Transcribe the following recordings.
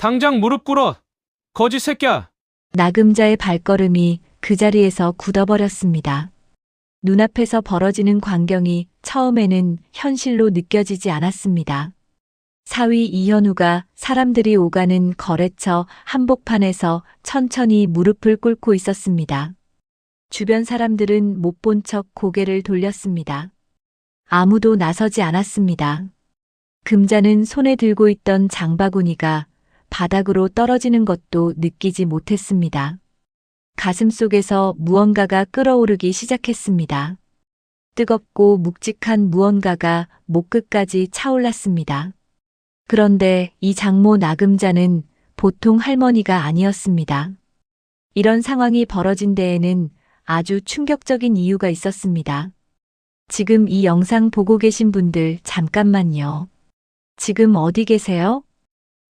당장 무릎 꿇어. 거지 새끼야. 나금자의 발걸음이 그 자리에서 굳어버렸습니다. 눈앞에서 벌어지는 광경이 처음에는 현실로 느껴지지 않았습니다. 사위 이현우가 사람들이 오가는 거래처 한복판에서 천천히 무릎을 꿇고 있었습니다. 주변 사람들은 못 본 척 고개를 돌렸습니다. 아무도 나서지 않았습니다. 금자는 손에 들고 있던 장바구니가 바닥으로 떨어지는 것도 느끼지 못했습니다. 가슴 속에서 무언가가 끓어오르기 시작했습니다. 뜨겁고 묵직한 무언가가 목끝까지 차올랐습니다. 그런데 이 장모 나금자는 보통 할머니가 아니었습니다. 이런 상황이 벌어진 데에는 아주 충격적인 이유가 있었습니다. 지금 이 영상 보고 계신 분들 잠깐만요. 지금 어디 계세요?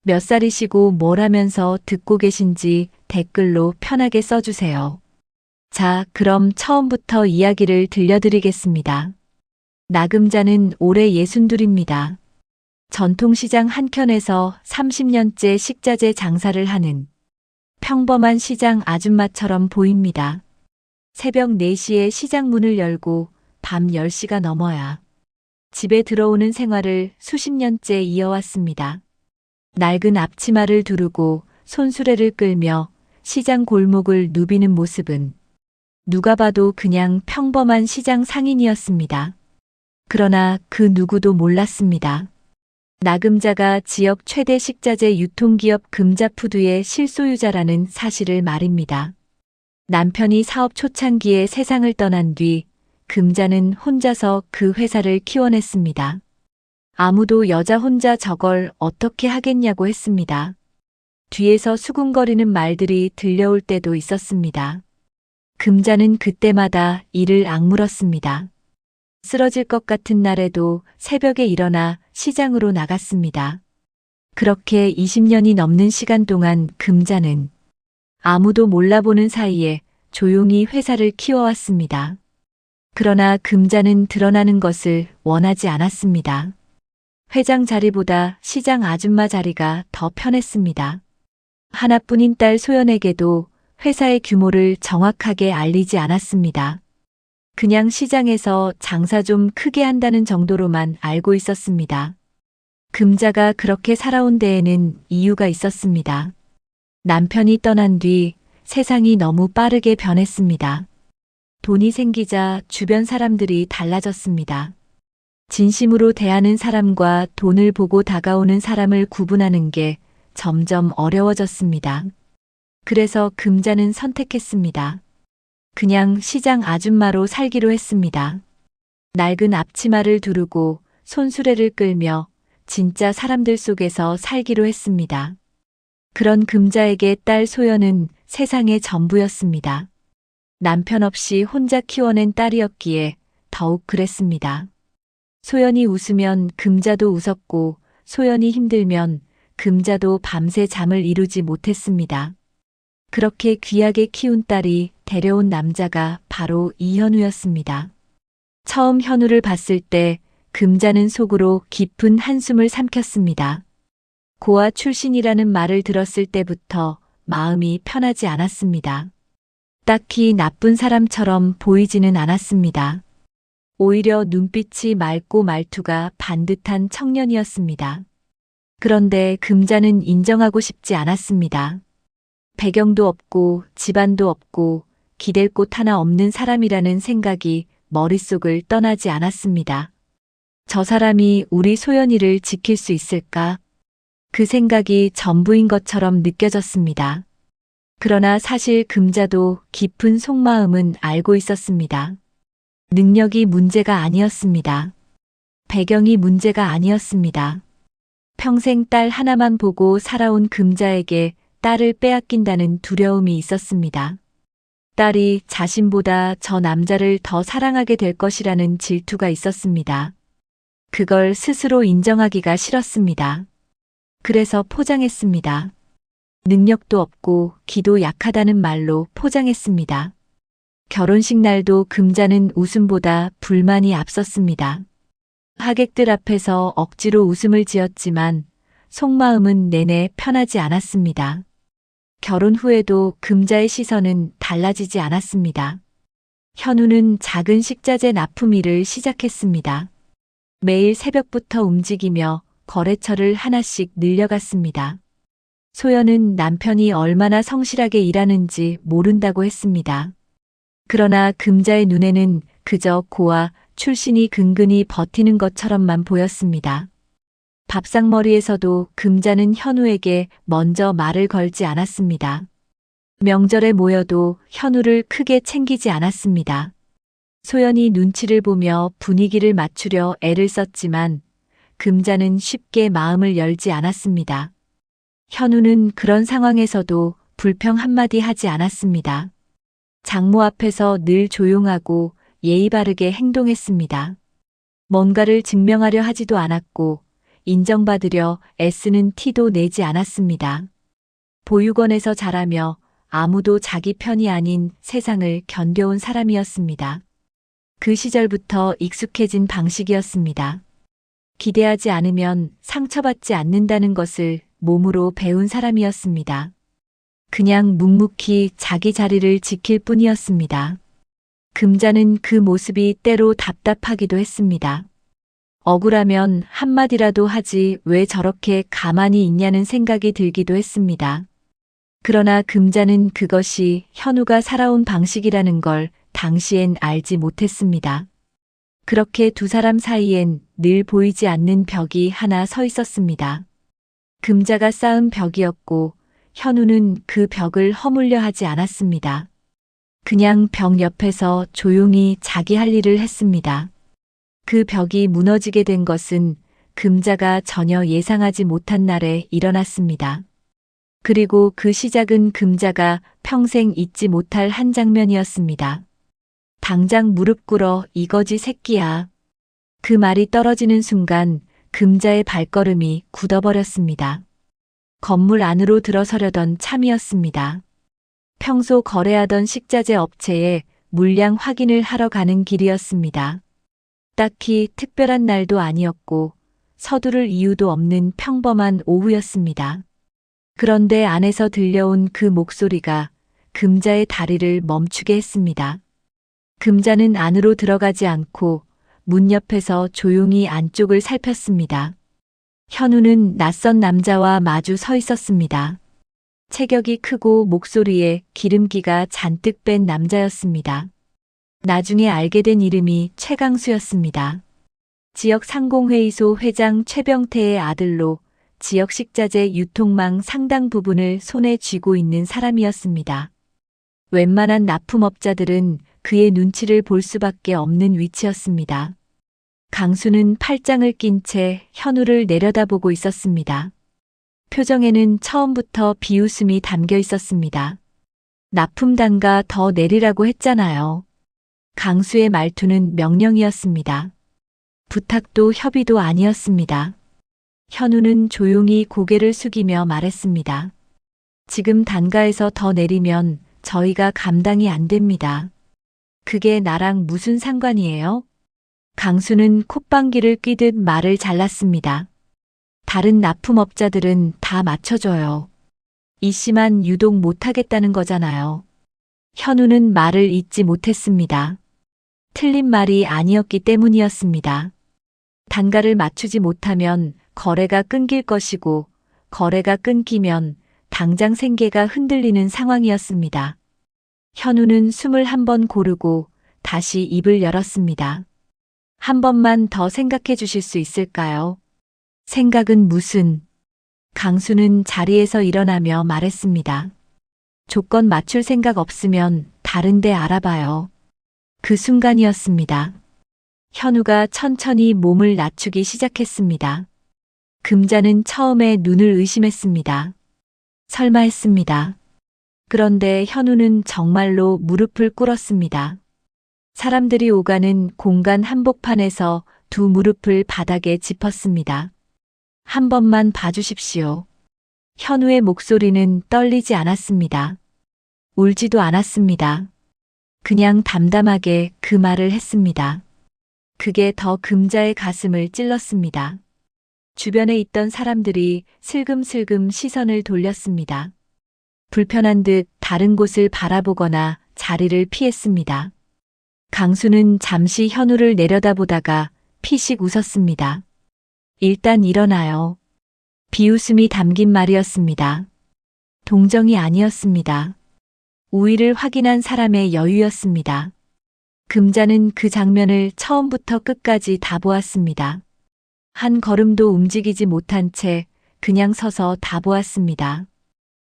몇 살이시고 뭘 하면서 듣고 계신지 댓글로 편하게 써주세요. 자, 그럼 처음부터 이야기를 들려드리겠습니다. 나금자는 올해 62입니다. 전통시장 한켠에서 30년째 식자재 장사를 하는 평범한 시장 아줌마처럼 보입니다. 새벽 4시에 시장 문을 열고 밤 10시가 넘어야 집에 들어오는 생활을 수십 년째 이어왔습니다. 낡은 앞치마를 두르고 손수레를 끌며 시장 골목을 누비는 모습은 누가 봐도 그냥 평범한 시장 상인이었습니다. 그러나 그 누구도 몰랐습니다. 나금자가 지역 최대 식자재 유통기업 금자푸드의 실소유자라는 사실을 말입니다. 남편이 사업 초창기에 세상을 떠난 뒤 금자는 혼자서 그 회사를 키워냈습니다. 아무도 여자 혼자 저걸 어떻게 하겠냐고 했습니다. 뒤에서 수군거리는 말들이 들려올 때도 있었습니다. 금자는 그때마다 이를 악물었습니다. 쓰러질 것 같은 날에도 새벽에 일어나 시장으로 나갔습니다. 그렇게 20년이 넘는 시간 동안 금자는 아무도 몰라보는 사이에 조용히 회사를 키워왔습니다. 그러나 금자는 드러나는 것을 원하지 않았습니다. 회장 자리보다 시장 아줌마 자리가 더 편했습니다. 하나뿐인 딸 소연에게도 회사의 규모를 정확하게 알리지 않았습니다. 그냥 시장에서 장사 좀 크게 한다는 정도로만 알고 있었습니다. 금자가 그렇게 살아온 데에는 이유가 있었습니다. 남편이 떠난 뒤 세상이 너무 빠르게 변했습니다. 돈이 생기자 주변 사람들이 달라졌습니다. 진심으로 대하는 사람과 돈을 보고 다가오는 사람을 구분하는 게 점점 어려워졌습니다. 그래서 금자는 선택했습니다. 그냥 시장 아줌마로 살기로 했습니다. 낡은 앞치마를 두르고 손수레를 끌며 진짜 사람들 속에서 살기로 했습니다. 그런 금자에게 딸 소연은 세상의 전부였습니다. 남편 없이 혼자 키워낸 딸이었기에 더욱 그랬습니다. 소연이 웃으면 금자도 웃었고 소연이 힘들면 금자도 밤새 잠을 이루지 못했습니다. 그렇게 귀하게 키운 딸이 데려온 남자가 바로 이현우였습니다. 처음 현우를 봤을 때 금자는 속으로 깊은 한숨을 삼켰습니다. 고아 출신이라는 말을 들었을 때부터 마음이 편하지 않았습니다. 딱히 나쁜 사람처럼 보이지는 않았습니다. 오히려 눈빛이 맑고 말투가 반듯한 청년이었습니다. 그런데 금자는 인정하고 싶지 않았습니다. 배경도 없고 집안도 없고 기댈 곳 하나 없는 사람이라는 생각이 머릿속을 떠나지 않았습니다. 저 사람이 우리 소연이를 지킬 수 있을까? 그 생각이 전부인 것처럼 느껴졌습니다. 그러나 사실 금자도 깊은 속마음은 알고 있었습니다. 능력이 문제가 아니었습니다. 배경이 문제가 아니었습니다. 평생 딸 하나만 보고 살아온 금자에게 딸을 빼앗긴다는 두려움이 있었습니다. 딸이 자신보다 저 남자를 더 사랑하게 될 것이라는 질투가 있었습니다. 그걸 스스로 인정하기가 싫었습니다. 그래서 포장했습니다. 능력도 없고 기도 약하다는 말로 포장했습니다. 결혼식 날도 금자는 웃음보다 불만이 앞섰습니다. 하객들 앞에서 억지로 웃음을 지었지만 속마음은 내내 편하지 않았습니다. 결혼 후에도 금자의 시선은 달라지지 않았습니다. 현우는 작은 식자재 납품 일을 시작했습니다. 매일 새벽부터 움직이며 거래처를 하나씩 늘려갔습니다. 소연은 남편이 얼마나 성실하게 일하는지 모른다고 했습니다. 그러나 금자의 눈에는 그저 고아 출신이 근근히 버티는 것처럼만 보였습니다. 밥상머리에서도 금자는 현우에게 먼저 말을 걸지 않았습니다. 명절에 모여도 현우를 크게 챙기지 않았습니다. 소연이 눈치를 보며 분위기를 맞추려 애를 썼지만 금자는 쉽게 마음을 열지 않았습니다. 현우는 그런 상황에서도 불평 한마디 하지 않았습니다. 장모 앞에서 늘 조용하고 예의 바르게 행동했습니다. 뭔가를 증명하려 하지도 않았고 인정받으려 애쓰는 티도 내지 않았습니다. 보육원에서 자라며 아무도 자기 편이 아닌 세상을 견뎌온 사람이었습니다. 그 시절부터 익숙해진 방식이었습니다. 기대하지 않으면 상처받지 않는다는 것을 몸으로 배운 사람이었습니다. 그냥 묵묵히 자기 자리를 지킬 뿐이었습니다. 금자는 그 모습이 때로 답답하기도 했습니다. 억울하면 한마디라도 하지 왜 저렇게 가만히 있냐는 생각이 들기도 했습니다. 그러나 금자는 그것이 현우가 살아온 방식이라는 걸 당시엔 알지 못했습니다. 그렇게 두 사람 사이엔 늘 보이지 않는 벽이 하나 서 있었습니다. 금자가 쌓은 벽이었고 현우는 그 벽을 허물려 하지 않았습니다. 그냥 벽 옆에서 조용히 자기 할 일을 했습니다. 그 벽이 무너지게 된 것은 금자가 전혀 예상하지 못한 날에 일어났습니다. 그리고 그 시작은 금자가 평생 잊지 못할 한 장면이었습니다. 당장 무릎 꿇어 이거지 새끼야. 그 말이 떨어지는 순간 금자의 발걸음이 굳어버렸습니다. 건물 안으로 들어서려던 참이었습니다. 평소 거래하던 식자재 업체에 물량 확인을 하러 가는 길이었습니다. 딱히 특별한 날도 아니었고 서두를 이유도 없는 평범한 오후였습니다. 그런데 안에서 들려온 그 목소리가 금자의 다리를 멈추게 했습니다. 금자는 안으로 들어가지 않고 문 옆에서 조용히 안쪽을 살폈습니다. 현우는 낯선 남자와 마주 서 있었습니다. 체격이 크고 목소리에 기름기가 잔뜩 뺀 남자였습니다. 나중에 알게 된 이름이 최강수였습니다. 지역 상공회의소 회장 최병태의 아들로 지역 식자재 유통망 상당 부분을 손에 쥐고 있는 사람이었습니다. 웬만한 납품업자들은 그의 눈치를 볼 수밖에 없는 위치였습니다. 강수는 팔짱을 낀 채 현우를 내려다보고 있었습니다. 표정에는 처음부터 비웃음이 담겨 있었습니다. 납품 단가 더 내리라고 했잖아요. 강수의 말투는 명령이었습니다. 부탁도 협의도 아니었습니다. 현우는 조용히 고개를 숙이며 말했습니다. 지금 단가에서 더 내리면 저희가 감당이 안 됩니다. 그게 나랑 무슨 상관이에요? 강수는 콧방귀를 뀌듯 말을 잘랐습니다. 다른 납품업자들은 다 맞춰줘요. 이 씨만 유독 못하겠다는 거잖아요. 현우는 말을 잇지 못했습니다. 틀린 말이 아니었기 때문이었습니다. 단가를 맞추지 못하면 거래가 끊길 것이고 거래가 끊기면 당장 생계가 흔들리는 상황이었습니다. 현우는 숨을 한 번 고르고 다시 입을 열었습니다. 한 번만 더 생각해 주실 수 있을까요? 생각은 무슨? 강수는 자리에서 일어나며 말했습니다. 조건 맞출 생각 없으면 다른 데 알아봐요. 그 순간이었습니다. 현우가 천천히 몸을 낮추기 시작했습니다. 금자는 처음에 눈을 의심했습니다. 설마 했습니다. 그런데 현우는 정말로 무릎을 꿇었습니다. 사람들이 오가는 공간 한복판에서 두 무릎을 바닥에 짚었습니다. 한 번만 봐주십시오. 현우의 목소리는 떨리지 않았습니다. 울지도 않았습니다. 그냥 담담하게 그 말을 했습니다. 그게 더 금자의 가슴을 찔렀습니다. 주변에 있던 사람들이 슬금슬금 시선을 돌렸습니다. 불편한 듯 다른 곳을 바라보거나 자리를 피했습니다. 강수는 잠시 현우를 내려다보다가 피식 웃었습니다. 일단 일어나요. 비웃음이 담긴 말이었습니다. 동정이 아니었습니다. 우위를 확인한 사람의 여유였습니다. 금자는 그 장면을 처음부터 끝까지 다 보았습니다. 한 걸음도 움직이지 못한 채 그냥 서서 다 보았습니다.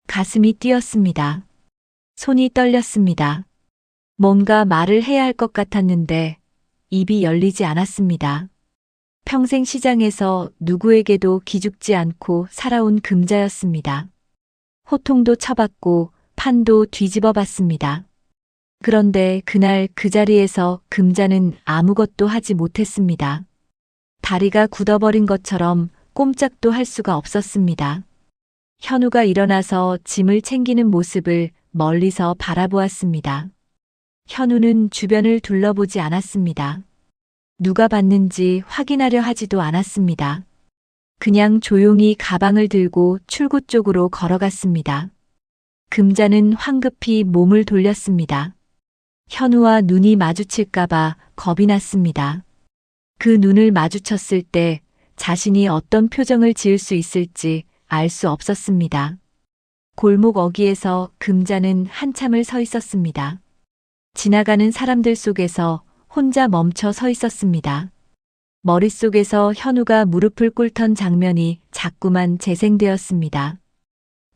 가슴이 뛰었습니다. 손이 떨렸습니다. 뭔가 말을 해야 할 것 같았는데 입이 열리지 않았습니다. 평생 시장에서 누구에게도 기죽지 않고 살아온 금자였습니다. 호통도 쳐봤고 판도 뒤집어 봤습니다. 그런데 그날 그 자리에서 금자는 아무것도 하지 못했습니다. 다리가 굳어버린 것처럼 꼼짝도 할 수가 없었습니다. 현우가 일어나서 짐을 챙기는 모습을 멀리서 바라보았습니다. 현우는 주변을 둘러보지 않았습니다. 누가 봤는지 확인하려 하지도 않았습니다. 그냥 조용히 가방을 들고 출구 쪽으로 걸어갔습니다. 금자는 황급히 몸을 돌렸습니다. 현우와 눈이 마주칠까봐 겁이 났습니다. 그 눈을 마주쳤을 때 자신이 어떤 표정을 지을 수 있을지 알 수 없었습니다. 골목 어귀에서 금자는 한참을 서 있었습니다. 지나가는 사람들 속에서 혼자 멈춰 서 있었습니다. 머릿속에서 현우가 무릎을 꿇던 장면이 자꾸만 재생되었습니다.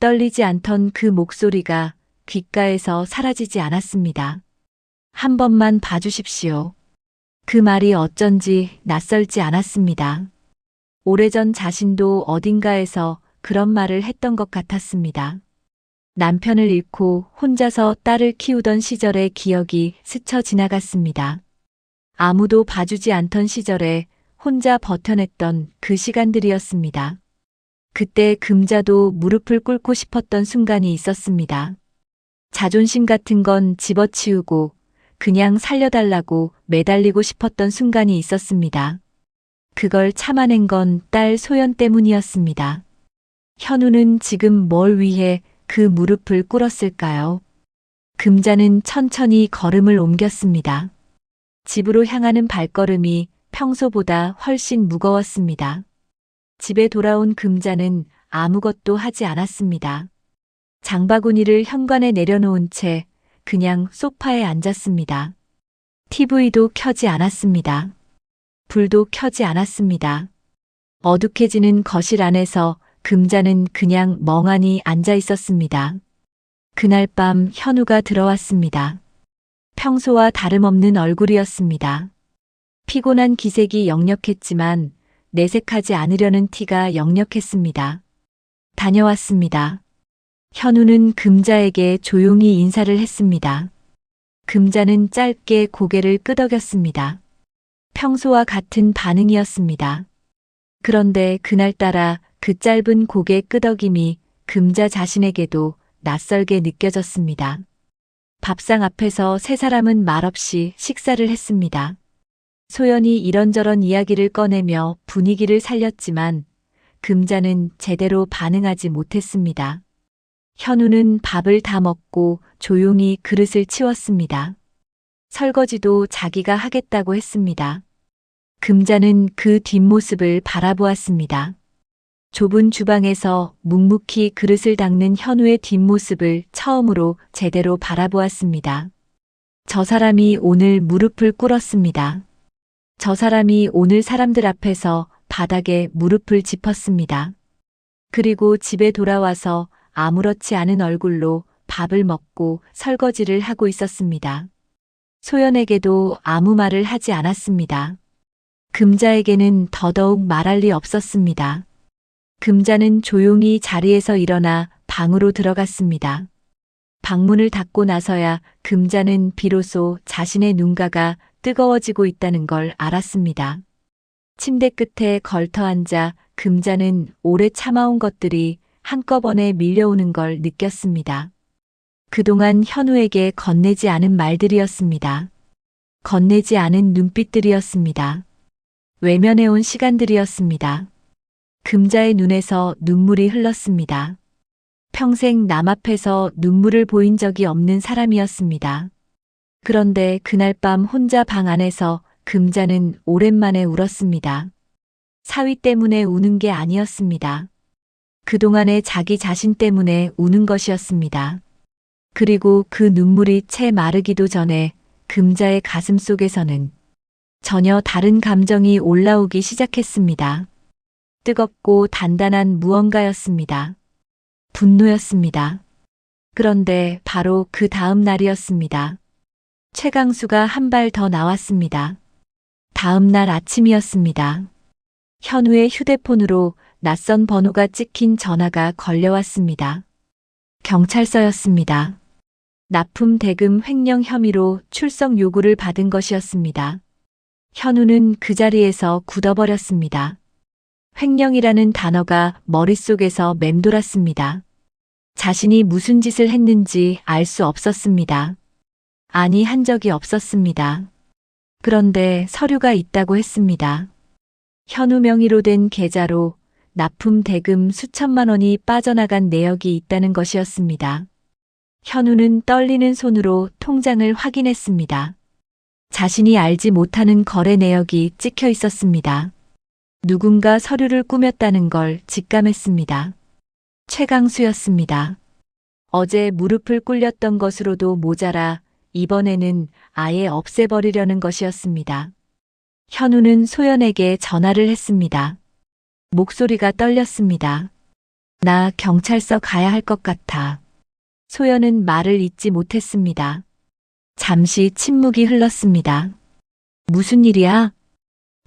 떨리지 않던 그 목소리가 귓가에서 사라지지 않았습니다. 한 번만 봐주십시오. 그 말이 어쩐지 낯설지 않았습니다. 오래전 자신도 어딘가에서 그런 말을 했던 것 같았습니다. 남편을 잃고 혼자서 딸을 키우던 시절의 기억이 스쳐 지나갔습니다. 아무도 봐주지 않던 시절에 혼자 버텨냈던 그 시간들이었습니다. 그때 금자도 무릎을 꿇고 싶었던 순간이 있었습니다. 자존심 같은 건 집어치우고 그냥 살려달라고 매달리고 싶었던 순간이 있었습니다. 그걸 참아낸 건 딸 소연 때문이었습니다. 현우는 지금 뭘 위해 그 무릎을 꿇었을까요? 금자는 천천히 걸음을 옮겼습니다. 집으로 향하는 발걸음이 평소보다 훨씬 무거웠습니다. 집에 돌아온 금자는 아무것도 하지 않았습니다. 장바구니를 현관에 내려놓은 채 그냥 소파에 앉았습니다. TV도 켜지 않았습니다. 불도 켜지 않았습니다. 어둑해지는 거실 안에서 금자는 그냥 멍하니 앉아 있었습니다. 그날 밤 현우가 들어왔습니다. 평소와 다름없는 얼굴이었습니다. 피곤한 기색이 역력했지만 내색하지 않으려는 티가 역력했습니다. 다녀왔습니다. 현우는 금자에게 조용히 인사를 했습니다. 금자는 짧게 고개를 끄덕였습니다. 평소와 같은 반응이었습니다. 그런데 그날따라 그 짧은 고개 끄덕임이 금자 자신에게도 낯설게 느껴졌습니다. 밥상 앞에서 세 사람은 말없이 식사를 했습니다. 소연이 이런저런 이야기를 꺼내며 분위기를 살렸지만 금자는 제대로 반응하지 못했습니다. 현우는 밥을 다 먹고 조용히 그릇을 치웠습니다. 설거지도 자기가 하겠다고 했습니다. 금자는 그 뒷모습을 바라보았습니다. 좁은 주방에서 묵묵히 그릇을 닦는 현우의 뒷모습을 처음으로 제대로 바라보았습니다. 저 사람이 오늘 무릎을 꿇었습니다. 저 사람이 오늘 사람들 앞에서 바닥에 무릎을 짚었습니다. 그리고 집에 돌아와서 아무렇지 않은 얼굴로 밥을 먹고 설거지를 하고 있었습니다. 소연에게도 아무 말을 하지 않았습니다. 금자에게는 더더욱 말할 리 없었습니다. 금자는 조용히 자리에서 일어나 방으로 들어갔습니다. 방문을 닫고 나서야 금자는 비로소 자신의 눈가가 뜨거워지고 있다는 걸 알았습니다. 침대 끝에 걸터 앉아 금자는 오래 참아온 것들이 한꺼번에 밀려오는 걸 느꼈습니다. 그동안 현우에게 건네지 않은 말들이었습니다. 건네지 않은 눈빛들이었습니다. 외면해온 시간들이었습니다. 금자의 눈에서 눈물이 흘렀습니다. 평생 남 앞에서 눈물을 보인 적이 없는 사람이었습니다. 그런데 그날 밤 혼자 방 안에서 금자는 오랜만에 울었습니다. 사위 때문에 우는 게 아니었습니다. 그동안의 자기 자신 때문에 우는 것이었습니다. 그리고 그 눈물이 채 마르기도 전에 금자의 가슴 속에서는 전혀 다른 감정이 올라오기 시작했습니다. 뜨겁고 단단한 무언가였습니다. 분노였습니다. 그런데 바로 그 다음 날이었습니다. 최강수가 한 발 더 나왔습니다. 다음 날 아침이었습니다. 현우의 휴대폰으로 낯선 번호가 찍힌 전화가 걸려왔습니다. 경찰서였습니다. 납품 대금 횡령 혐의로 출석 요구를 받은 것이었습니다. 현우는 그 자리에서 굳어버렸습니다. 횡령이라는 단어가 머릿속에서 맴돌았습니다. 자신이 무슨 짓을 했는지 알 수 없었습니다. 아니, 한 적이 없었습니다. 그런데 서류가 있다고 했습니다. 현우 명의로 된 계좌로 납품 대금 수천만 원이 빠져나간 내역이 있다는 것이었습니다. 현우는 떨리는 손으로 통장을 확인했습니다. 자신이 알지 못하는 거래 내역이 찍혀 있었습니다. 누군가 서류를 꾸몄다는 걸 직감했습니다. 최강수였습니다. 어제 무릎을 꿇렸던 것으로도 모자라 이번에는 아예 없애버리려는 것이었습니다. 현우는 소연에게 전화를 했습니다. 목소리가 떨렸습니다. 나 경찰서 가야 할 것 같아. 소연은 말을 잇지 못했습니다. 잠시 침묵이 흘렀습니다. 무슨 일이야?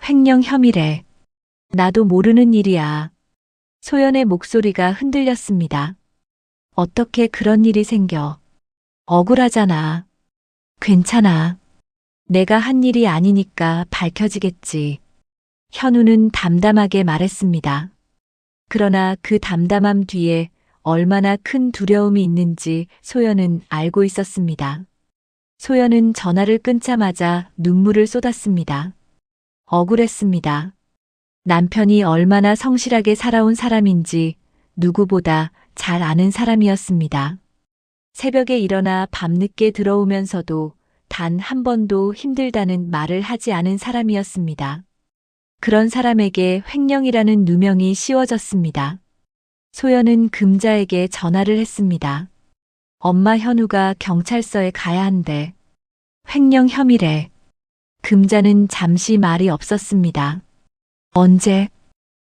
횡령 혐의래. 나도 모르는 일이야. 소연의 목소리가 흔들렸습니다. 어떻게 그런 일이 생겨? 억울하잖아. 괜찮아. 내가 한 일이 아니니까 밝혀지겠지. 현우는 담담하게 말했습니다. 그러나 그 담담함 뒤에 얼마나 큰 두려움이 있는지 소연은 알고 있었습니다. 소연은 전화를 끊자마자 눈물을 쏟았습니다. 억울했습니다. 남편이 얼마나 성실하게 살아온 사람인지 누구보다 잘 아는 사람이었습니다. 새벽에 일어나 밤늦게 들어오면서도 단 한 번도 힘들다는 말을 하지 않은 사람이었습니다. 그런 사람에게 횡령이라는 누명이 씌워졌습니다. 소연은 금자에게 전화를 했습니다. 엄마, 현우가 경찰서에 가야 한대. 횡령 혐의래. 금자는 잠시 말이 없었습니다. 언제?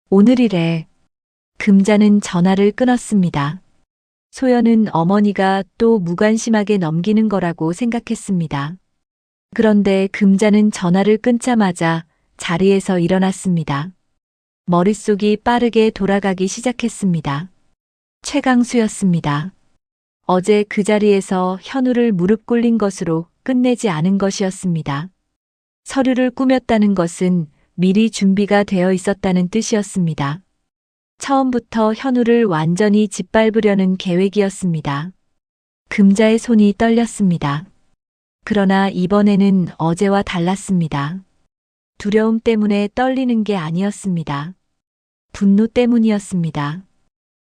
오늘이래. 금자는 전화를 끊었습니다. 소연은 어머니가 또 무관심하게 넘기는 거라고 생각했습니다. 그런데 금자는 전화를 끊자마자 자리에서 일어났습니다. 머릿속이 빠르게 돌아가기 시작했습니다. 최강수였습니다. 어제 그 자리에서 현우를 무릎 꿇린 것으로 끝내지 않은 것이었습니다. 서류를 꾸몄다는 것은 미리 준비가 되어 있었다는 뜻이었습니다. 처음부터 현우를 완전히 짓밟으려는 계획이었습니다. 금자의 손이 떨렸습니다. 그러나 이번에는 어제와 달랐습니다. 두려움 때문에 떨리는 게 아니었습니다. 분노 때문이었습니다.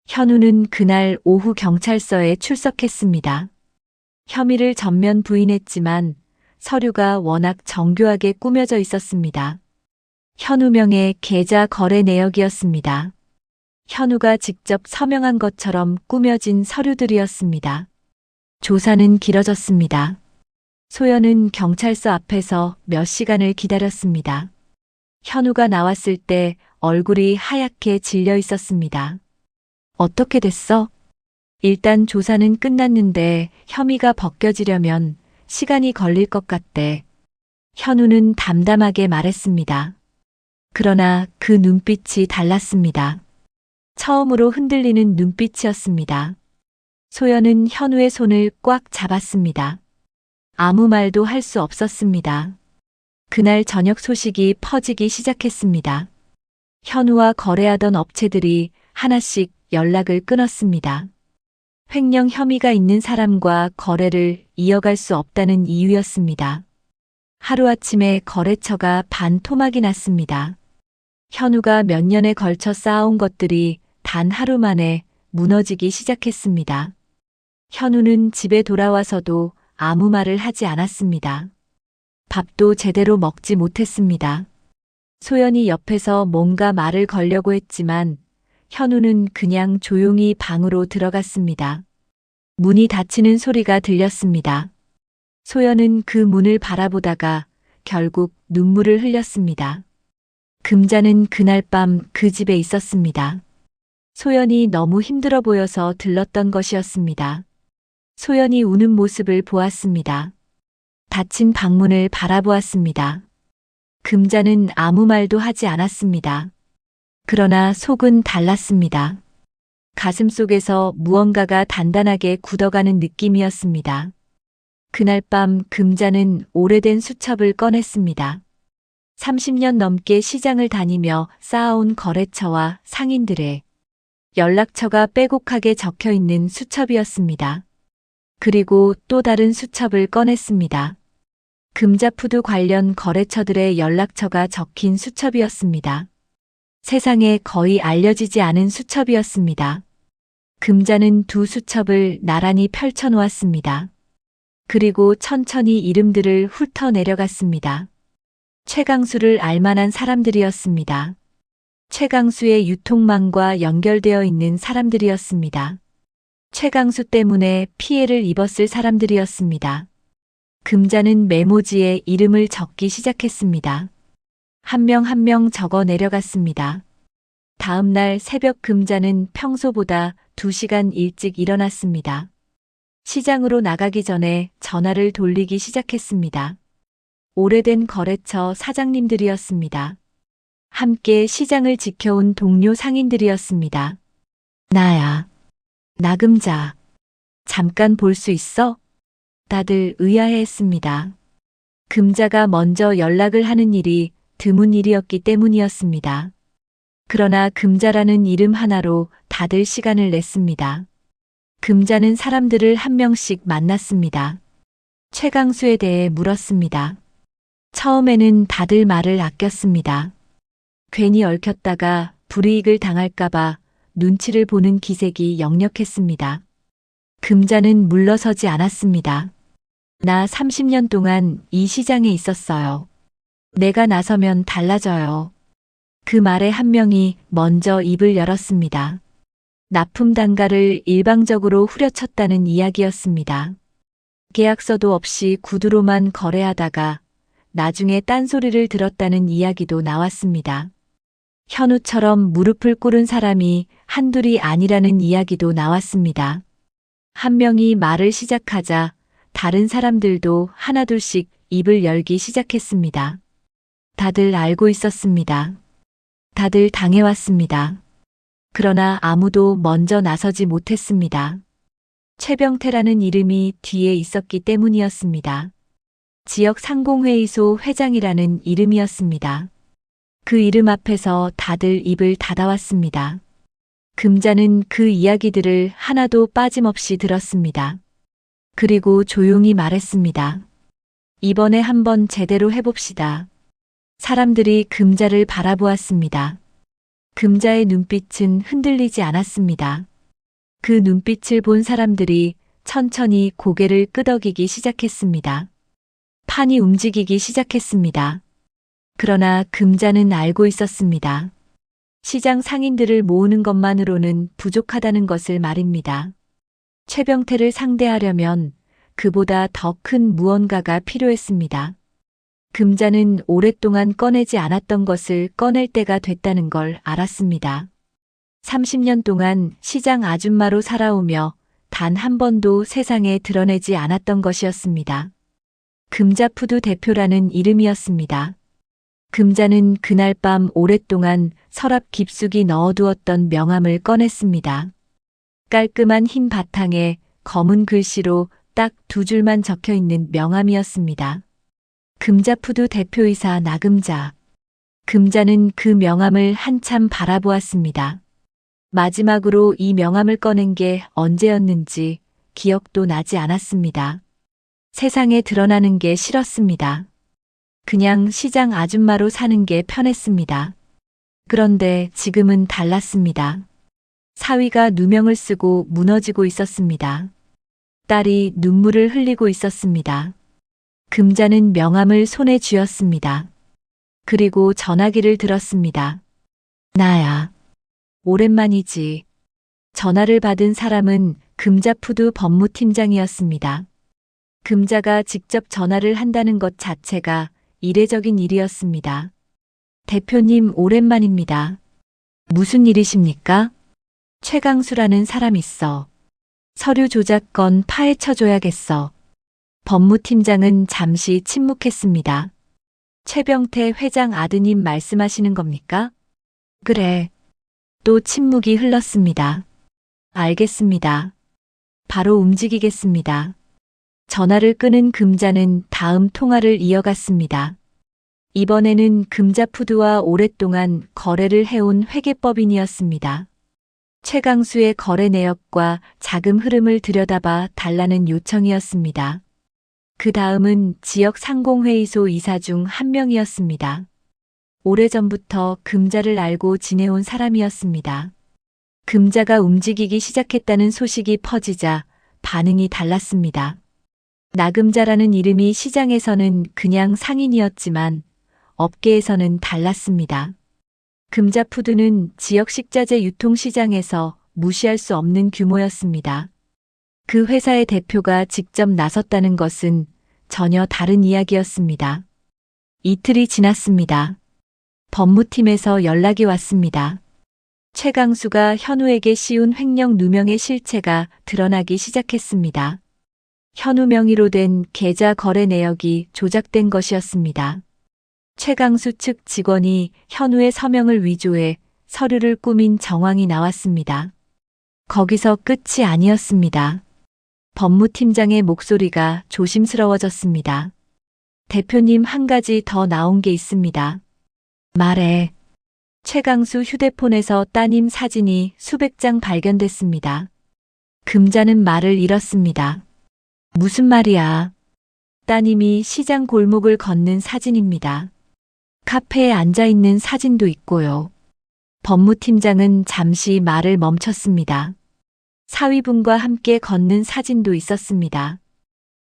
현우는 그날 오후 경찰서에 출석했습니다. 혐의를 전면 부인했지만 서류가 워낙 정교하게 꾸며져 있었습니다. 현우명의 계좌 거래 내역이었습니다. 현우가 직접 서명한 것처럼 꾸며진 서류들이었습니다. 조사는 길어졌습니다. 소연은 경찰서 앞에서 몇 시간을 기다렸습니다. 현우가 나왔을 때 얼굴이 하얗게 질려 있었습니다. 어떻게 됐어? 일단 조사는 끝났는데 혐의가 벗겨지려면 시간이 걸릴 것 같대. 현우는 담담하게 말했습니다. 그러나 그 눈빛이 달랐습니다. 처음으로 흔들리는 눈빛이었습니다. 소연은 현우의 손을 꽉 잡았습니다. 아무 말도 할 수 없었습니다. 그날 저녁 소식이 퍼지기 시작했습니다. 현우와 거래하던 업체들이 하나씩 연락을 끊었습니다. 횡령 혐의가 있는 사람과 거래를 이어갈 수 없다는 이유였습니다. 하루아침에 거래처가 반토막이 났습니다. 현우가 몇 년에 걸쳐 쌓아온 것들이 단 하루 만에 무너지기 시작했습니다. 현우는 집에 돌아와서도 아무 말을 하지 않았습니다. 밥도 제대로 먹지 못했습니다. 소연이 옆에서 뭔가 말을 걸려고 했지만 현우는 그냥 조용히 방으로 들어갔습니다. 문이 닫히는 소리가 들렸습니다. 소연은 그 문을 바라보다가 결국 눈물을 흘렸습니다. 금자는 그날 밤 그 집에 있었습니다. 소연이 너무 힘들어 보여서 들렀던 것이었습니다. 소연이 우는 모습을 보았습니다. 닫힌 방문을 바라보았습니다. 금자는 아무 말도 하지 않았습니다. 그러나 속은 달랐습니다. 가슴속에서 무언가가 단단하게 굳어가는 느낌이었습니다. 그날 밤 금자는 오래된 수첩을 꺼냈습니다. 30년 넘게 시장을 다니며 쌓아온 거래처와 상인들의 연락처가 빼곡하게 적혀 있는 수첩이었습니다. 그리고 또 다른 수첩을 꺼냈습니다. 금자푸드 관련 거래처들의 연락처가 적힌 수첩이었습니다. 세상에 거의 알려지지 않은 수첩이었습니다. 금자는 두 수첩을 나란히 펼쳐놓았습니다. 그리고 천천히 이름들을 훑어내려갔습니다. 최강수를 알만한 사람들이었습니다. 최강수의 유통망과 연결되어 있는 사람들이었습니다. 최강수 때문에 피해를 입었을 사람들이었습니다. 금자는 메모지에 이름을 적기 시작했습니다. 한 명 한 명 적어 내려갔습니다. 다음 날 새벽 금자는 평소보다 2시간 일찍 일어났습니다. 시장으로 나가기 전에 전화를 돌리기 시작했습니다. 오래된 거래처 사장님들이었습니다. 함께 시장을 지켜온 동료 상인들이었습니다. 나야. 나금자. 잠깐 볼 수 있어? 다들 의아해했습니다. 금자가 먼저 연락을 하는 일이 드문 일이었기 때문이었습니다. 그러나 금자라는 이름 하나로 다들 시간을 냈습니다. 금자는 사람들을 한 명씩 만났습니다. 최강수에 대해 물었습니다. 처음에는 다들 말을 아꼈습니다. 괜히 얽혔다가 불이익을 당할까봐 눈치를 보는 기색이 역력했습니다. 금자는 물러서지 않았습니다. 나 30년 동안 이 시장에 있었어요. 내가 나서면 달라져요. 그 말에 한 명이 먼저 입을 열었습니다. 납품 단가를 일방적으로 후려쳤다는 이야기였습니다. 계약서도 없이 구두로만 거래하다가 나중에 딴소리를 들었다는 이야기도 나왔습니다. 현우처럼 무릎을 꿇은 사람이 한둘이 아니라는 이야기도 나왔습니다. 한 명이 말을 시작하자 다른 사람들도 하나둘씩 입을 열기 시작했습니다. 다들 알고 있었습니다. 다들 당해왔습니다. 그러나 아무도 먼저 나서지 못했습니다. 최병태라는 이름이 뒤에 있었기 때문이었습니다. 지역 상공회의소 회장이라는 이름이었습니다. 그 이름 앞에서 다들 입을 닫아왔습니다. 금자는 그 이야기들을 하나도 빠짐없이 들었습니다. 그리고 조용히 말했습니다. 이번에 한번 제대로 해봅시다. 사람들이 금자를 바라보았습니다. 금자의 눈빛은 흔들리지 않았습니다. 그 눈빛을 본 사람들이 천천히 고개를 끄덕이기 시작했습니다. 판이 움직이기 시작했습니다. 그러나 금자는 알고 있었습니다. 시장 상인들을 모으는 것만으로는 부족하다는 것을 말입니다. 최병태를 상대하려면 그보다 더 큰 무언가가 필요했습니다. 금자는 오랫동안 꺼내지 않았던 것을 꺼낼 때가 됐다는 걸 알았습니다. 30년 동안 시장 아줌마로 살아오며 단 한 번도 세상에 드러내지 않았던 것이었습니다. 금자푸드 대표라는 이름이었습니다. 금자는 그날 밤 오랫동안 서랍 깊숙이 넣어두었던 명함을 꺼냈습니다. 깔끔한 흰 바탕에 검은 글씨로 딱 2줄만 적혀 있는 명함이었습니다. 금자푸드 대표이사 나금자. 금자는 그 명함을 한참 바라보았습니다. 마지막으로 이 명함을 꺼낸 게 언제였는지 기억도 나지 않았습니다. 세상에 드러나는 게 싫었습니다. 그냥 시장 아줌마로 사는 게 편했습니다. 그런데 지금은 달랐습니다. 사위가 누명을 쓰고 무너지고 있었습니다. 딸이 눈물을 흘리고 있었습니다. 금자는 명함을 손에 쥐었습니다. 그리고 전화기를 들었습니다. 나야. 오랜만이지. 전화를 받은 사람은 금자푸드 법무팀장이었습니다. 금자가 직접 전화를 한다는 것 자체가 이례적인 일이었습니다. 대표님 오랜만입니다. 무슨 일이십니까? 최강수라는 사람 있어. 서류 조작 건 파헤쳐줘야겠어. 법무팀장은 잠시 침묵했습니다. 최병태 회장 아드님 말씀하시는 겁니까? 그래. 또 침묵이 흘렀습니다. 알겠습니다. 바로 움직이겠습니다. 전화를 끊은 금자는 다음 통화를 이어갔습니다. 이번에는 금자푸드와 오랫동안 거래를 해온 회계법인이었습니다. 최강수의 거래 내역과 자금 흐름을 들여다봐 달라는 요청이었습니다. 그 다음은 지역 상공회의소 이사 중 한 명이었습니다. 오래전부터 금자를 알고 지내온 사람이었습니다. 금자가 움직이기 시작했다는 소식이 퍼지자 반응이 달랐습니다. 나금자라는 이름이 시장에서는 그냥 상인이었지만 업계에서는 달랐습니다. 금자푸드는 지역 식자재 유통시장에서 무시할 수 없는 규모였습니다. 그 회사의 대표가 직접 나섰다는 것은 전혀 다른 이야기였습니다. 이틀이 지났습니다. 법무팀에서 연락이 왔습니다. 최강수가 현우에게 씌운 횡령 누명의 실체가 드러나기 시작했습니다. 현우 명의로 된 계좌 거래 내역이 조작된 것이었습니다. 최강수 측 직원이 현우의 서명을 위조해 서류를 꾸민 정황이 나왔습니다. 거기서 끝이 아니었습니다. 법무팀장의 목소리가 조심스러워졌습니다. 대표님, 한 가지 더 나온 게 있습니다. 말해. 최강수 휴대폰에서 따님 사진이 수백 장 발견됐습니다. 금자는 말을 잃었습니다. 무슨 말이야? 따님이 시장 골목을 걷는 사진입니다. 카페에 앉아 있는 사진도 있고요. 법무팀장은 잠시 말을 멈췄습니다. 사위분과 함께 걷는 사진도 있었습니다.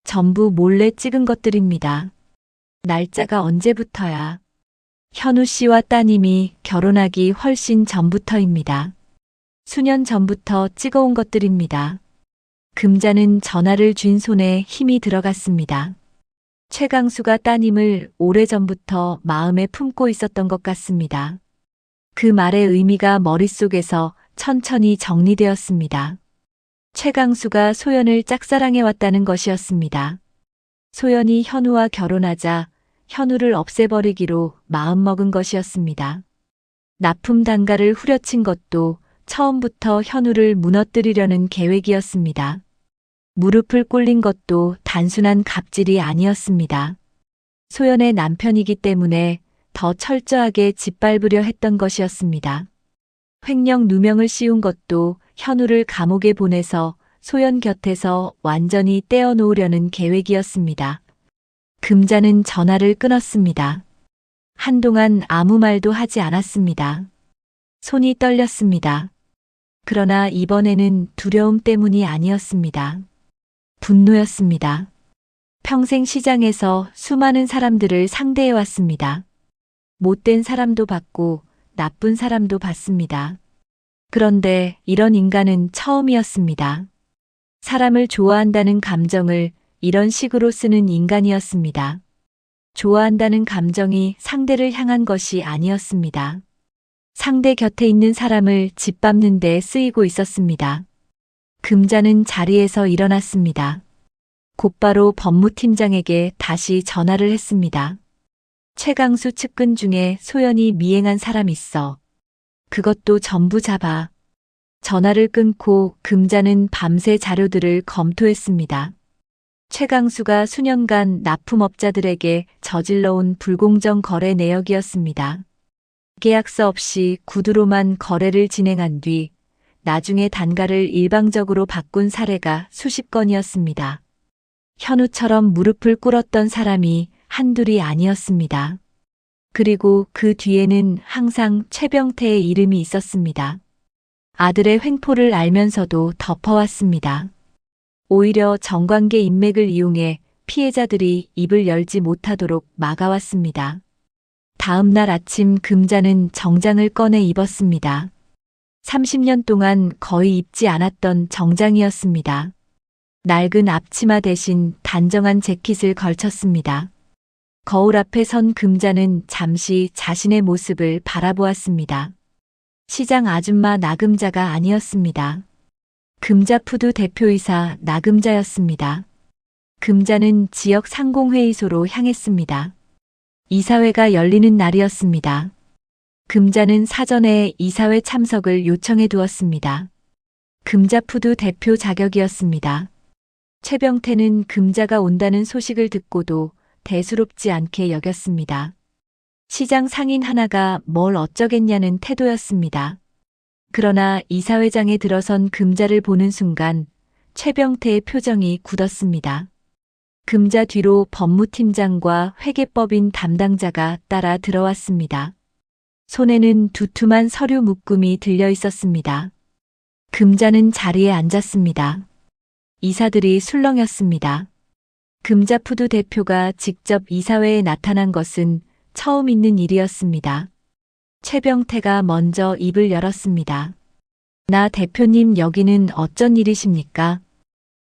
전부 몰래 찍은 것들입니다. 날짜가 언제부터야? 현우 씨와 따님이 결혼하기 훨씬 전부터입니다. 수년 전부터 찍어온 것들입니다. 금자는 전화를 쥔 손에 힘이 들어갔습니다. 최강수가 따님을 오래전부터 마음에 품고 있었던 것 같습니다. 그 말의 의미가 머릿속에서 천천히 정리되었습니다. 최강수가 소연을 짝사랑해왔다는 것이었습니다. 소연이 현우와 결혼하자 현우를 없애버리기로 마음먹은 것이었습니다. 납품 단가를 후려친 것도 처음부터 현우를 무너뜨리려는 계획이었습니다. 무릎을 꿇린 것도 단순한 갑질이 아니었습니다. 소연의 남편이기 때문에 더 철저하게 짓밟으려 했던 것이었습니다. 횡령 누명을 씌운 것도 현우를 감옥에 보내서 소연 곁에서 완전히 떼어놓으려는 계획이었습니다. 금자는 전화를 끊었습니다. 한동안 아무 말도 하지 않았습니다. 손이 떨렸습니다. 그러나 이번에는 두려움 때문이 아니었습니다. 분노였습니다. 평생 시장에서 수많은 사람들을 상대해왔습니다. 못된 사람도 봤고 나쁜 사람도 봤습니다. 그런데 이런 인간은 처음이었습니다. 사람을 좋아한다는 감정을 이런 식으로 쓰는 인간이었습니다. 좋아한다는 감정이 상대를 향한 것이 아니었습니다. 상대 곁에 있는 사람을 짓밟는 데 쓰이고 있었습니다. 금자는 자리에서 일어났습니다. 곧바로 법무팀장에게 다시 전화를 했습니다. 최강수 측근 중에 소연이 미행한 사람 있어. 그것도 전부 잡아. 전화를 끊고 금자는 밤새 자료들을 검토했습니다. 최강수가 수년간 납품업자들에게 저질러온 불공정 거래 내역이었습니다. 계약서 없이 구두로만 거래를 진행한 뒤 나중에 단가를 일방적으로 바꾼 사례가 수십 건이었습니다. 현우처럼 무릎을 꿇었던 사람이 한둘이 아니었습니다. 그리고 그 뒤에는 항상 최병태의 이름이 있었습니다. 아들의 횡포를 알면서도 덮어왔습니다. 오히려 정관계 인맥을 이용해 피해자들이 입을 열지 못하도록 막아왔습니다. 다음 날 아침 금자는 정장을 꺼내 입었습니다. 30년 동안 거의 입지 않았던 정장이었습니다. 낡은 앞치마 대신 단정한 재킷을 걸쳤습니다. 거울 앞에 선 금자는 잠시 자신의 모습을 바라보았습니다. 시장 아줌마 나금자가 아니었습니다. 금자푸드 대표이사 나금자였습니다. 금자는 지역 상공회의소로 향했습니다. 이사회가 열리는 날이었습니다. 금자는 사전에 이사회 참석을 요청해 두었습니다. 금자푸드 대표 자격이었습니다. 최병태는 금자가 온다는 소식을 듣고도 대수롭지 않게 여겼습니다. 시장 상인 하나가 뭘 어쩌겠냐는 태도였습니다. 그러나 이사회장에 들어선 금자를 보는 순간 최병태의 표정이 굳었습니다. 금자 뒤로 법무팀장과 회계법인 담당자가 따라 들어왔습니다. 손에는 두툼한 서류 묶음이 들려 있었습니다. 금자는 자리에 앉았습니다. 이사들이 술렁였습니다. 금자푸드 대표가 직접 이사회에 나타난 것은 처음 있는 일이었습니다. 최병태가 먼저 입을 열었습니다. 나 대표님 여기는 어쩐 일이십니까?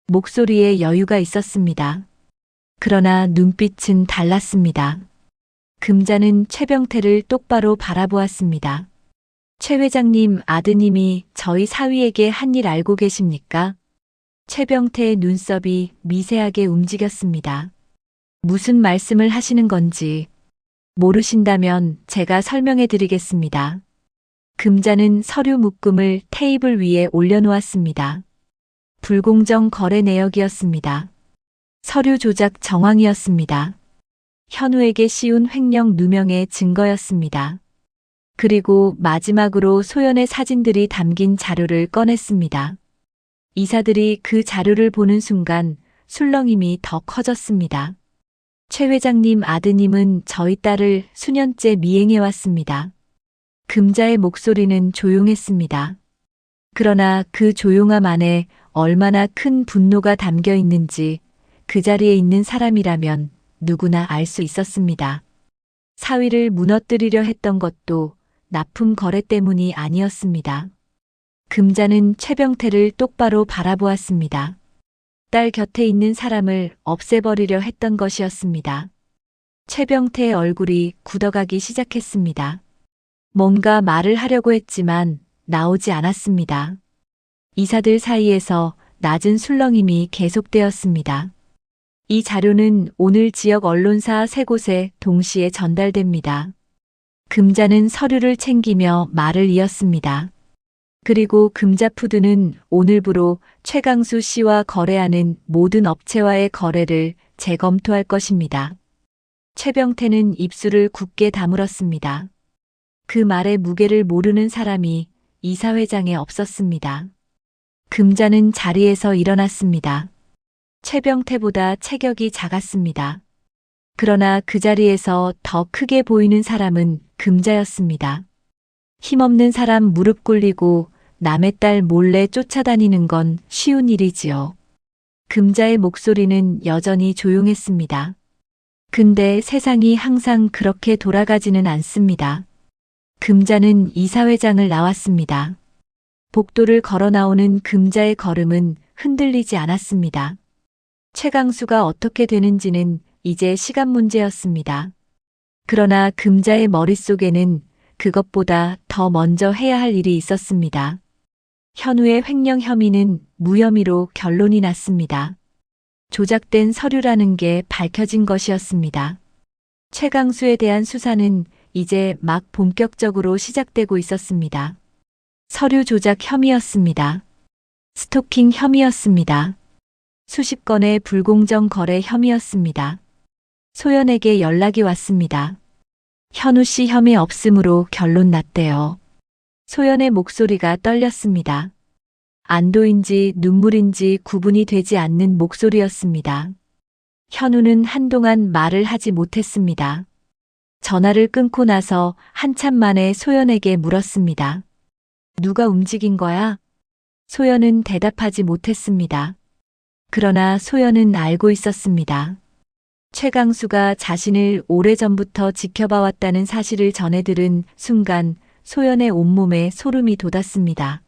목소리에 여유가 있었습니다. 그러나 눈빛은 달랐습니다. 금자는 최병태를 똑바로 바라보았습니다. 최 회장님 아드님이 저희 사위에게 한 일 알고 계십니까? 최병태의 눈썹이 미세하게 움직였습니다. 무슨 말씀을 하시는 건지 모르신다면 제가 설명해 드리겠습니다. 금자는 서류 묶음을 테이블 위에 올려놓았습니다. 불공정 거래 내역이었습니다. 서류 조작 정황이었습니다. 현우에게 씌운 횡령 누명의 증거였습니다. 그리고 마지막으로 소연의 사진들이 담긴 자료를 꺼냈습니다. 이사들이 그 자료를 보는 순간 술렁임이 더 커졌습니다. 최 회장님 아드님은 저희 딸을 수년째 미행해왔습니다. 금자의 목소리는 조용했습니다. 그러나 그 조용함 안에 얼마나 큰 분노가 담겨 있는지 그 자리에 있는 사람이라면 누구나 알 수 있었습니다. 사위를 무너뜨리려 했던 것도 납품 거래 때문이 아니었습니다. 금자는 최병태를 똑바로 바라보았습니다. 딸 곁에 있는 사람을 없애버리려 했던 것이었습니다. 최병태의 얼굴이 굳어가기 시작했습니다. 뭔가 말을 하려고 했지만 나오지 않았습니다. 이사들 사이에서 낮은 술렁임이 계속되었습니다. 이 자료는 오늘 지역 언론사 3곳에 동시에 전달됩니다. 금자는 서류를 챙기며 말을 이었습니다. 그리고 금자푸드는 오늘부로 최강수 씨와 거래하는 모든 업체와의 거래를 재검토할 것입니다. 최병태는 입술을 굳게 다물었습니다. 그 말의 무게를 모르는 사람이 이사회장에 없었습니다. 금자는 자리에서 일어났습니다. 최병태보다 체격이 작았습니다. 그러나 그 자리에서 더 크게 보이는 사람은 금자였습니다. 힘없는 사람 무릎 꿇리고 남의 딸 몰래 쫓아다니는 건 쉬운 일이지요. 금자의 목소리는 여전히 조용했습니다. 근데 세상이 항상 그렇게 돌아가지는 않습니다. 금자는 이사회장을 나왔습니다. 복도를 걸어 나오는 금자의 걸음은 흔들리지 않았습니다. 최강수가 어떻게 되는지는 이제 시간 문제였습니다. 그러나 금자의 머릿속에는 그것보다 더 먼저 해야 할 일이 있었습니다. 현우의 횡령 혐의는 무혐의로 결론이 났습니다. 조작된 서류라는 게 밝혀진 것이었습니다. 최강수에 대한 수사는 이제 막 본격적으로 시작되고 있었습니다. 서류 조작 혐의였습니다. 스토킹 혐의였습니다. 수십 건의 불공정 거래 혐의였습니다. 소연에게 연락이 왔습니다. 현우 씨 혐의 없음으로 결론 났대요. 소연의 목소리가 떨렸습니다. 안도인지 눈물인지 구분이 되지 않는 목소리였습니다. 현우는 한동안 말을 하지 못했습니다. 전화를 끊고 나서 한참 만에 소연에게 물었습니다. 누가 움직인 거야? 소연은 대답하지 못했습니다. 그러나 소연은 알고 있었습니다. 최강수가 자신을 오래전부터 지켜봐왔다는 사실을 전해 들은 순간 소연의 온몸에 소름이 돋았습니다.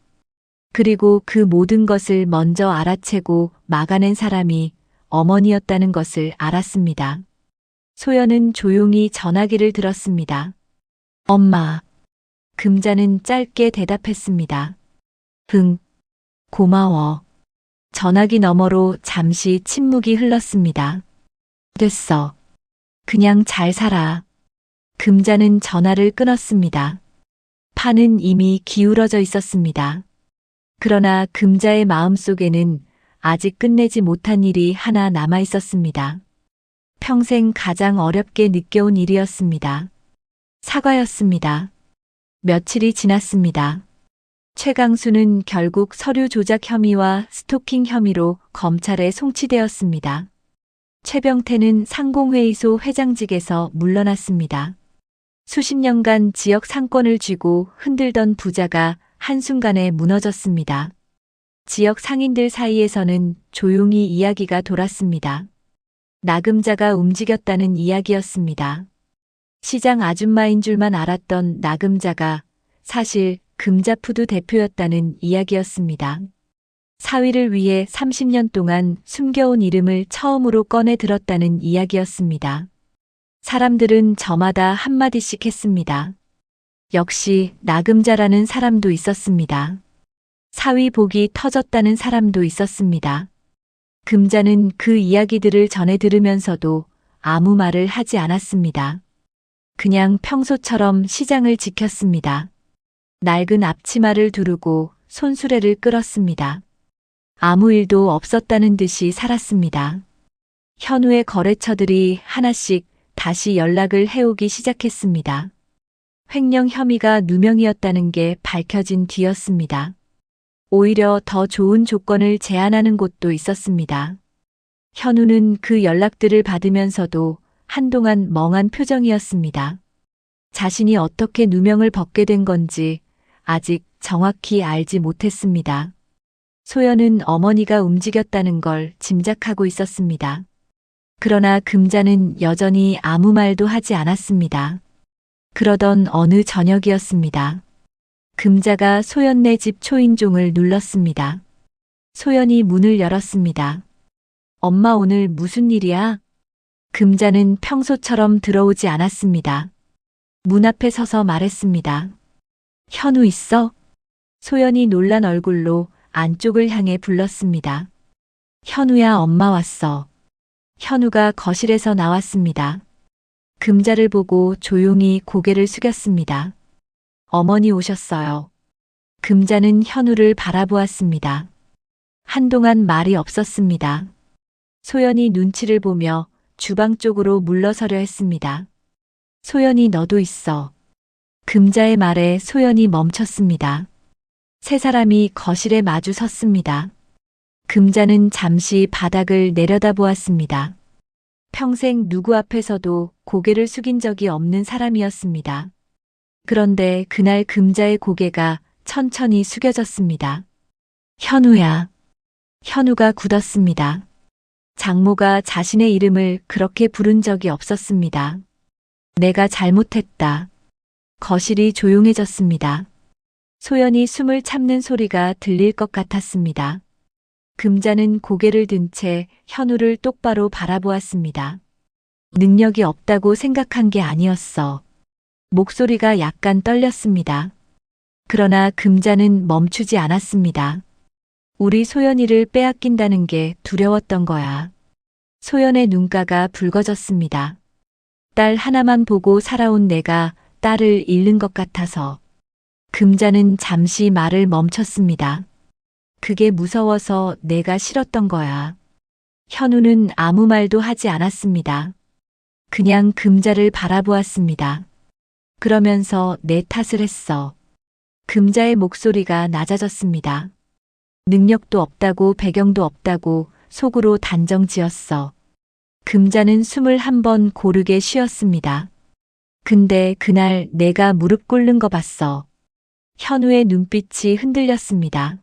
그리고 그 모든 것을 먼저 알아채고 막아낸 사람이 어머니였다는 것을 알았습니다. 소연은 조용히 전화기를 들었습니다. 엄마. 금자는 짧게 대답했습니다. 응. 고마워. 전화기 너머로 잠시 침묵이 흘렀습니다. 됐어. 그냥 잘 살아. 금자는 전화를 끊었습니다. 판은 이미 기울어져 있었습니다. 그러나 금자의 마음속에는 아직 끝내지 못한 일이 하나 남아 있었습니다. 평생 가장 어렵게 느껴온 일이었습니다. 사과였습니다. 며칠이 지났습니다. 최강수는 결국 서류 조작 혐의와 스토킹 혐의로 검찰에 송치되었습니다. 최병태는 상공회의소 회장직에서 물러났습니다. 수십 년간 지역 상권을 쥐고 흔들던 부자가 한순간에 무너졌습니다. 지역 상인들 사이에서는 조용히 이야기가 돌았습니다. 나금자가 움직였다는 이야기였습니다. 시장 아줌마인 줄만 알았던 나금자가 사실 금자푸드 대표였다는 이야기였습니다. 사위를 위해 30년 동안 숨겨온 이름을 처음으로 꺼내 들었다는 이야기였습니다. 사람들은 저마다 한마디씩 했습니다. 역시 나금자라는 사람도 있었습니다. 사위 복이 터졌다는 사람도 있었습니다. 금자는 그 이야기들을 전해 들으면서도 아무 말을 하지 않았습니다. 그냥 평소처럼 시장을 지켰습니다. 낡은 앞치마를 두르고 손수레를 끌었습니다. 아무 일도 없었다는 듯이 살았습니다. 현우의 거래처들이 하나씩 다시 연락을 해오기 시작했습니다. 횡령 혐의가 누명이었다는 게 밝혀진 뒤였습니다. 오히려 더 좋은 조건을 제안하는 곳도 있었습니다. 현우는 그 연락들을 받으면서도 한동안 멍한 표정이었습니다. 자신이 어떻게 누명을 벗게 된 건지 아직 정확히 알지 못했습니다. 소연은 어머니가 움직였다는 걸 짐작하고 있었습니다. 그러나 금자는 여전히 아무 말도 하지 않았습니다. 그러던 어느 저녁이었습니다. 금자가 소연네 집 초인종을 눌렀습니다. 소연이 문을 열었습니다. 엄마 오늘 무슨 일이야? 금자는 평소처럼 들어오지 않았습니다. 문 앞에 서서 말했습니다. 현우 있어? 소연이 놀란 얼굴로 안쪽을 향해 불렀습니다. 현우야 엄마 왔어. 현우가 거실에서 나왔습니다. 금자를 보고 조용히 고개를 숙였습니다. 어머니 오셨어요. 금자는 현우를 바라보았습니다. 한동안 말이 없었습니다. 소연이 눈치를 보며 주방 쪽으로 물러서려 했습니다. 소연이 너도 있어. 금자의 말에 소연이 멈췄습니다. 세 사람이 거실에 마주 섰습니다. 금자는 잠시 바닥을 내려다보았습니다. 평생 누구 앞에서도 고개를 숙인 적이 없는 사람이었습니다. 그런데 그날 금자의 고개가 천천히 숙여졌습니다. 현우야. 현우가 굳었습니다. 장모가 자신의 이름을 그렇게 부른 적이 없었습니다. 내가 잘못했다. 거실이 조용해졌습니다. 소연이 숨을 참는 소리가 들릴 것 같았습니다. 금자는 고개를 든 채 현우를 똑바로 바라보았습니다. 능력이 없다고 생각한 게 아니었어. 목소리가 약간 떨렸습니다. 그러나 금자는 멈추지 않았습니다. 우리 소연이를 빼앗긴다는 게 두려웠던 거야. 소연의 눈가가 붉어졌습니다. 딸 하나만 보고 살아온 내가 딸을 잃는 것 같아서. 금자는 잠시 말을 멈췄습니다. 그게 무서워서 내가 싫었던 거야. 현우는 아무 말도 하지 않았습니다. 그냥 금자를 바라보았습니다. 그러면서 내 탓을 했어. 금자의 목소리가 낮아졌습니다. 능력도 없다고 배경도 없다고 속으로 단정 지었어. 금자는 숨을 한 번 고르게 쉬었습니다. 근데 그날 내가 무릎 꿇는 거 봤어. 현우의 눈빛이 흔들렸습니다.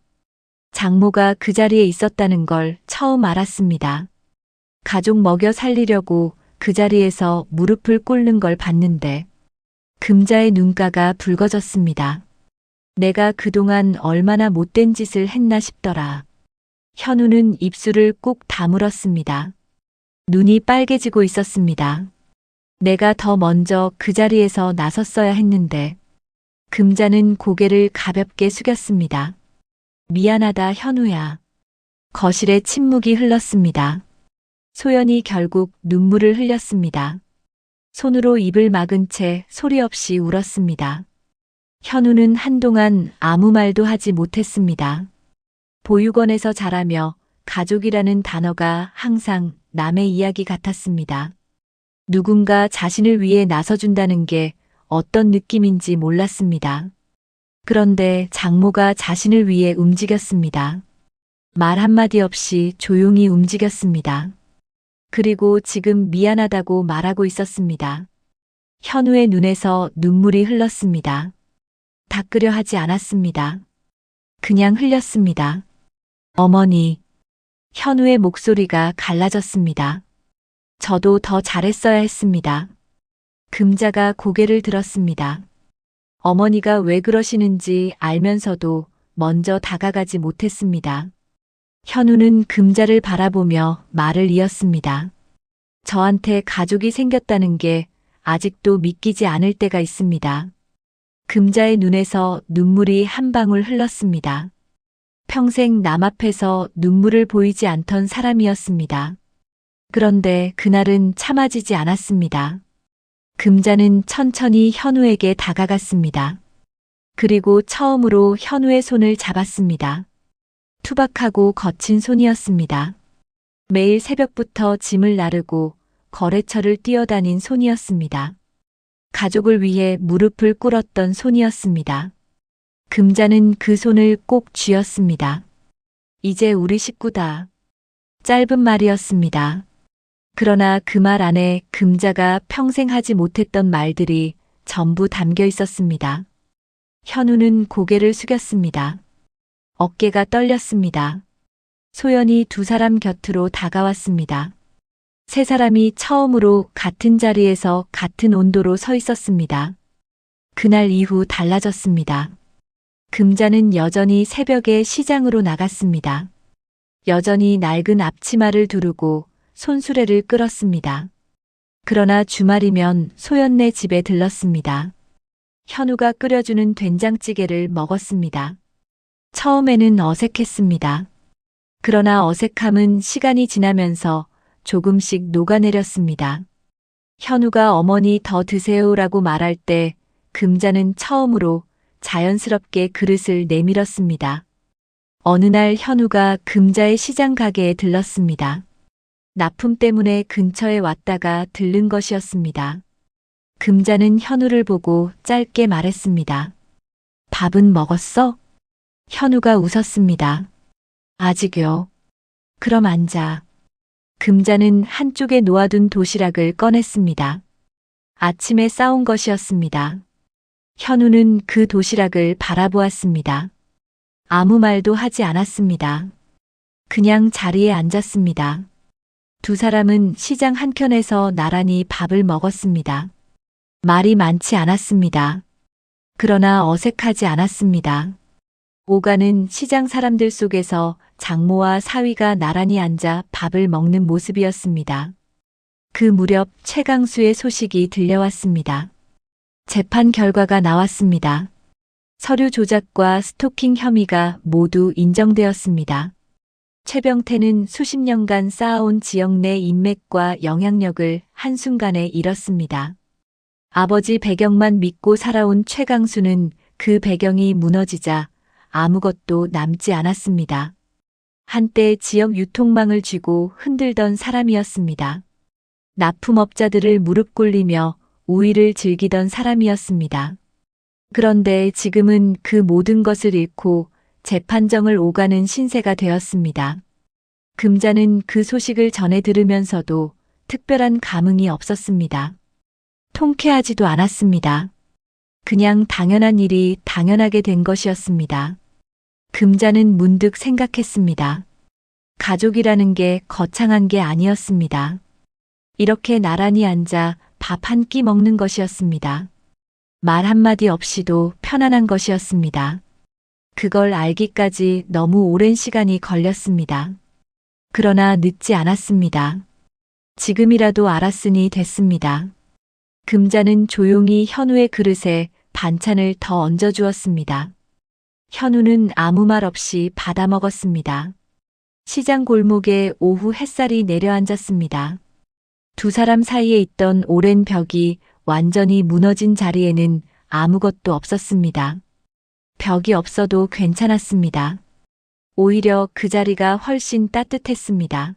장모가 그 자리에 있었다는 걸 처음 알았습니다. 가족 먹여 살리려고 그 자리에서 무릎을 꿇는 걸 봤는데 금자의 눈가가 붉어졌습니다. 내가 그동안 얼마나 못된 짓을 했나 싶더라. 현우는 입술을 꾹 다물었습니다. 눈이 빨개지고 있었습니다. 내가 더 먼저 그 자리에서 나섰어야 했는데 금자는 고개를 가볍게 숙였습니다. 미안하다 현우야. 거실에 침묵이 흘렀습니다. 소연이 결국 눈물을 흘렸습니다. 손으로 입을 막은 채 소리 없이 울었습니다. 현우는 한동안 아무 말도 하지 못했습니다. 보육원에서 자라며 가족이라는 단어가 항상 남의 이야기 같았습니다. 누군가 자신을 위해 나서준다는 게 어떤 느낌인지 몰랐습니다. 그런데 장모가 자신을 위해 움직였습니다. 말 한마디 없이 조용히 움직였습니다. 그리고 지금 미안하다고 말하고 있었습니다. 현우의 눈에서 눈물이 흘렀습니다. 닦으려 하지 않았습니다. 그냥 흘렸습니다. 어머니. 현우의 목소리가 갈라졌습니다. 저도 더 잘했어야 했습니다. 금자가 고개를 들었습니다. 어머니가 왜 그러시는지 알면서도 먼저 다가가지 못했습니다. 현우는 금자를 바라보며 말을 이었습니다. 저한테 가족이 생겼다는 게 아직도 믿기지 않을 때가 있습니다. 금자의 눈에서 눈물이 한 방울 흘렀습니다. 평생 남 앞에서 눈물을 보이지 않던 사람이었습니다. 그런데 그날은 참아지지 않았습니다. 금자는 천천히 현우에게 다가갔습니다. 그리고 처음으로 현우의 손을 잡았습니다. 투박하고 거친 손이었습니다. 매일 새벽부터 짐을 나르고 거래처를 뛰어다닌 손이었습니다. 가족을 위해 무릎을 꿇었던 손이었습니다. 금자는 그 손을 꼭 쥐었습니다. 이제 우리 식구다. 짧은 말이었습니다. 그러나 그 말 안에 금자가 평생 하지 못했던 말들이 전부 담겨 있었습니다. 현우는 고개를 숙였습니다. 어깨가 떨렸습니다. 소연이 두 사람 곁으로 다가왔습니다. 세 사람이 처음으로 같은 자리에서 같은 온도로 서 있었습니다. 그날 이후 달라졌습니다. 금자는 여전히 새벽에 시장으로 나갔습니다. 여전히 낡은 앞치마를 두르고 손수레를 끌었습니다. 그러나 주말이면 소연네 집에 들렀습니다. 현우가 끓여주는 된장찌개를 먹었습니다. 처음에는 어색했습니다. 그러나 어색함은 시간이 지나면서 조금씩 녹아내렸습니다. 현우가 어머니 더 드세요라고 말할 때 금자는 처음으로 자연스럽게 그릇을 내밀었습니다. 어느 날 현우가 금자의 시장 가게에 들렀습니다. 납품 때문에 근처에 왔다가 들른 것이었습니다. 금자는 현우를 보고 짧게 말했습니다. 밥은 먹었어? 현우가 웃었습니다. 아직요. 그럼 앉아. 금자는 한쪽에 놓아둔 도시락을 꺼냈습니다. 아침에 싸온 것이었습니다. 현우는 그 도시락을 바라보았습니다. 아무 말도 하지 않았습니다. 그냥 자리에 앉았습니다. 두 사람은 시장 한켠에서 나란히 밥을 먹었습니다. 말이 많지 않았습니다. 그러나 어색하지 않았습니다. 오가는 시장 사람들 속에서 장모와 사위가 나란히 앉아 밥을 먹는 모습이었습니다. 그 무렵 최강수의 소식이 들려왔습니다. 재판 결과가 나왔습니다. 서류 조작과 스토킹 혐의가 모두 인정되었습니다. 최병태는 수십 년간 쌓아온 지역 내 인맥과 영향력을 한순간에 잃었습니다. 아버지 배경만 믿고 살아온 최강수는 그 배경이 무너지자 아무것도 남지 않았습니다. 한때 지역 유통망을 쥐고 흔들던 사람이었습니다. 납품업자들을 무릎 꿇리며 우위를 즐기던 사람이었습니다. 그런데 지금은 그 모든 것을 잃고 재판정을 오가는 신세가 되었습니다. 금자는 그 소식을 전해 들으면서도 특별한 감흥이 없었습니다. 통쾌하지도 않았습니다. 그냥 당연한 일이 당연하게 된 것이었습니다. 금자는 문득 생각했습니다. 가족이라는 게 거창한 게 아니었습니다. 이렇게 나란히 앉아 밥 한 끼 먹는 것이었습니다. 말 한마디 없이도 편안한 것이었습니다. 그걸 알기까지 너무 오랜 시간이 걸렸습니다. 그러나 늦지 않았습니다. 지금이라도 알았으니 됐습니다. 금자는 조용히 현우의 그릇에 반찬을 더 얹어주었습니다. 현우는 아무 말 없이 받아 먹었습니다. 시장 골목에 오후 햇살이 내려앉았습니다. 두 사람 사이에 있던 오랜 벽이 완전히 무너진 자리에는 아무것도 없었습니다. 벽이 없어도 괜찮았습니다. 오히려 그 자리가 훨씬 따뜻했습니다.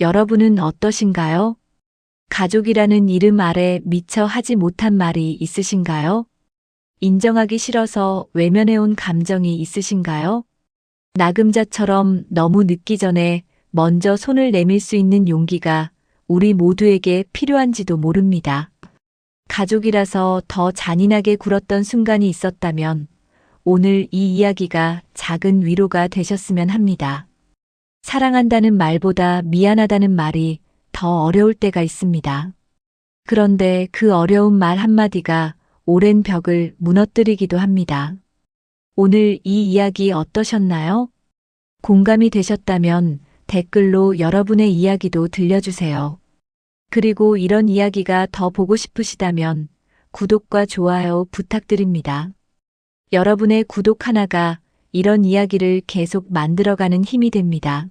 여러분은 어떠신가요? 가족이라는 이름 아래 미처 하지 못한 말이 있으신가요? 인정하기 싫어서 외면해온 감정이 있으신가요? 나금자처럼 너무 늦기 전에 먼저 손을 내밀 수 있는 용기가 우리 모두에게 필요한지도 모릅니다. 가족이라서 더 잔인하게 굴었던 순간이 있었다면 오늘 이 이야기가 작은 위로가 되셨으면 합니다. 사랑한다는 말보다 미안하다는 말이 더 어려울 때가 있습니다. 그런데 그 어려운 말 한마디가 오랜 벽을 무너뜨리기도 합니다. 오늘 이 이야기 어떠셨나요? 공감이 되셨다면 댓글로 여러분의 이야기도 들려주세요. 그리고 이런 이야기가 더 보고 싶으시다면 구독과 좋아요 부탁드립니다. 여러분의 구독 하나가 이런 이야기를 계속 만들어가는 힘이 됩니다.